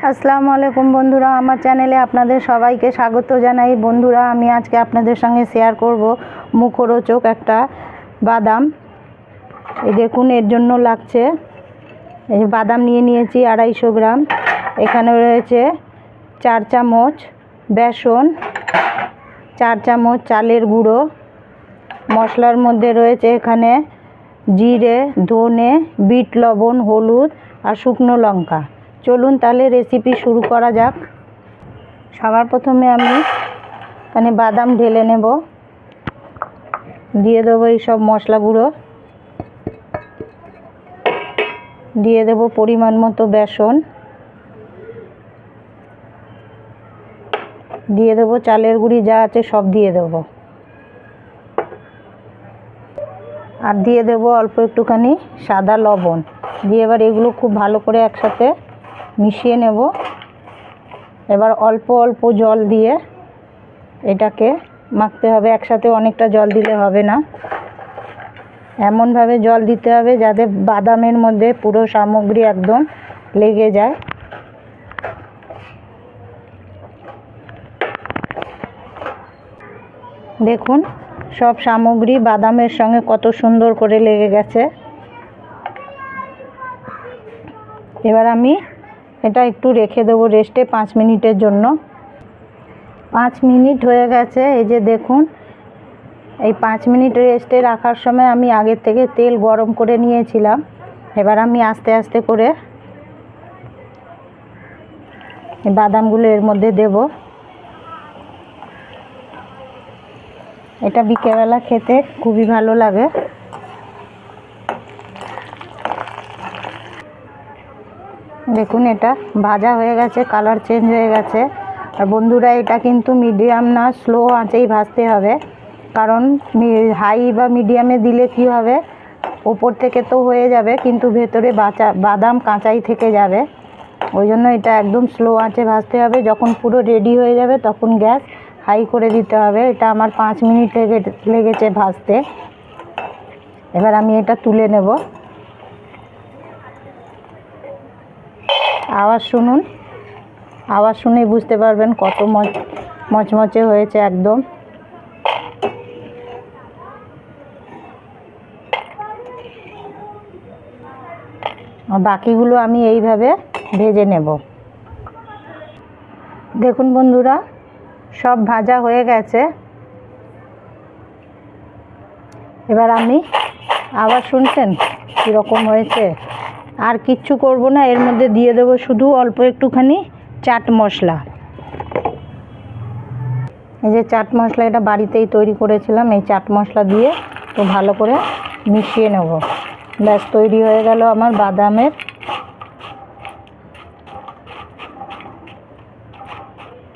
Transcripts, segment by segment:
আসসালামু আলাইকুম বন্ধুরা, আমার চ্যানেলে আপনাদের সবাইকে স্বাগত জানাই। বন্ধুরা, আমি আজকে আপনাদের সঙ্গে শেয়ার করব মুখরোচক একটা বাদাম। এই দেখুন, এর জন্য লাগছে এই বাদাম নিয়েছি 250 গ্রাম। এখানে রয়েছে 4 চামচ বেসন, 4 চামচ চালের গুঁড়ো। মশলার মধ্যে রয়েছে এখানে জিরে, ধনে, বিট লবণ, হলুদ আর শুকনো লঙ্কা। চলুন তাহলে রেসিপি শুরু করা যাক। সবার প্রথমে আমি এখানে বাদাম ঢেলে নেব, দিয়ে দেবো এই সব মশলাগুলো, দিয়ে দেব পরিমাণ মতো বেসন, দিয়ে দেবো চালের গুঁড়ি যা আছে সব দিয়ে দেবো, আর দিয়ে দেবো অল্প একটুখানি সাদা লবণ দিয়ে এবার এগুলো খুব ভালো করে একসাথে মিশিয়ে নেব। এবার অল্প অল্প জল দিয়ে এটাকে মাখতে হবে। একসাথে অনেকটা জল দিলে হবে না, এমনভাবে জল দিতে হবে যাতে বাদামের মধ্যে পুরো সামগ্রী একদম লেগে যায়। দেখুন সব সামগ্রী বাদামের সঙ্গে কত সুন্দর করে লেগে গেছে। এবার আমি এটা একটু রেখে দেবো রেস্টে 5 মিনিটের জন্য। 5 মিনিট হয়ে গেছে। এই যে দেখুন, এই 5 মিনিট রেস্টে রাখার সময় আমি আগের থেকে তেল গরম করে নিয়েছিলাম। এবার আমি আস্তে আস্তে করে এই বাদামগুলো এর মধ্যে দেব। এটা বিকেলবেলা খেতে খুবই ভালো লাগে। দেখুন এটা ভাজা হয়ে গেছে, কালার চেঞ্জ হয়ে গেছে। আর বন্ধুরা, এটা কিন্তু মিডিয়াম না স্লো আঁচেই ভাজতে হবে, কারণ হাই বা মিডিয়ামে দিলে কি হবে, ওপর থেকে তো হয়ে যাবে কিন্তু ভেতরে বাদাম কাঁচাই থেকে যাবে। ওই জন্য এটা একদম স্লো আঁচে ভাজতে হবে। যখন পুরো রেডি হয়ে যাবে তখন গ্যাস হাই করে দিতে হবে। এটা আমার 5 মিনিট লেগেছে ভাজতে। এবার আমি এটা তুলে নেব। আওয়াজ শুনুন, আওয়াজ শুনেই বুঝতে পারবেন কত মচমচে হয়েছে একদম। বাকিগুলো আমি এইভাবে ভেজে নেব। দেখুন বন্ধুরা, সব ভাজা হয়ে গেছে। এবার আমি আওয়াজ শুনছেন কীরকম হয়েছে। আর কিচ্ছু করব না, এর মধ্যে দিয়ে দেব শুধু অল্প একটুখানি চাট মশলা। এই যে চাট মশলা, এটা বাড়িতেই তৈরি করেছিলাম। এই চাট মশলা দিয়ে তো ভালো করে মিশিয়ে নেব। ব্যাস তৈরি হয়ে গেল আমার বাদামের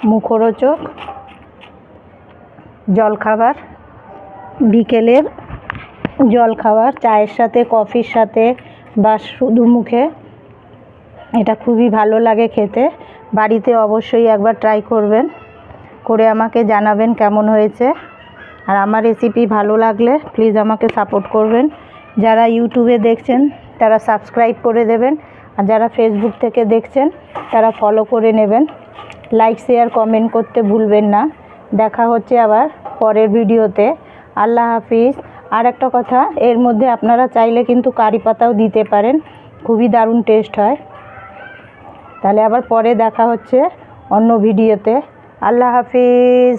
মুখরোচক জলখাবার। বিকেলের জলখাবার চায়ের সাথে, কফির সাথে বা শুধু মুখে এটা খুবই ভালো লাগে খেতে। বাড়িতে অবশ্যই একবার ট্রাই করবেন, করে আমাকে জানাবেন কেমন হয়েছে। আর আমার রেসিপি ভালো লাগলে প্লিজ আমাকে সাপোর্ট করবেন। যারা ইউটিউবে দেখছেন তারা সাবস্ক্রাইব করে দেবেন, আর যারা ফেসবুক থেকে দেখছেন তারা ফলো করে নেবেন। লাইক, শেয়ার, কমেন্ট করতে ভুলবেন না। দেখা হচ্ছে আবার পরের ভিডিওতে। আল্লাহ হাফিজ। আর একটা কথা, এর মধ্যে আপনারা চাইলে কিন্তু কারি পাতাও দিতে পারেন, খুবই দারুণ টেস্ট হয়। তাহলে আবার পরে দেখা হচ্ছে অন্য ভিডিওতে। আল্লাহ হাফিজ।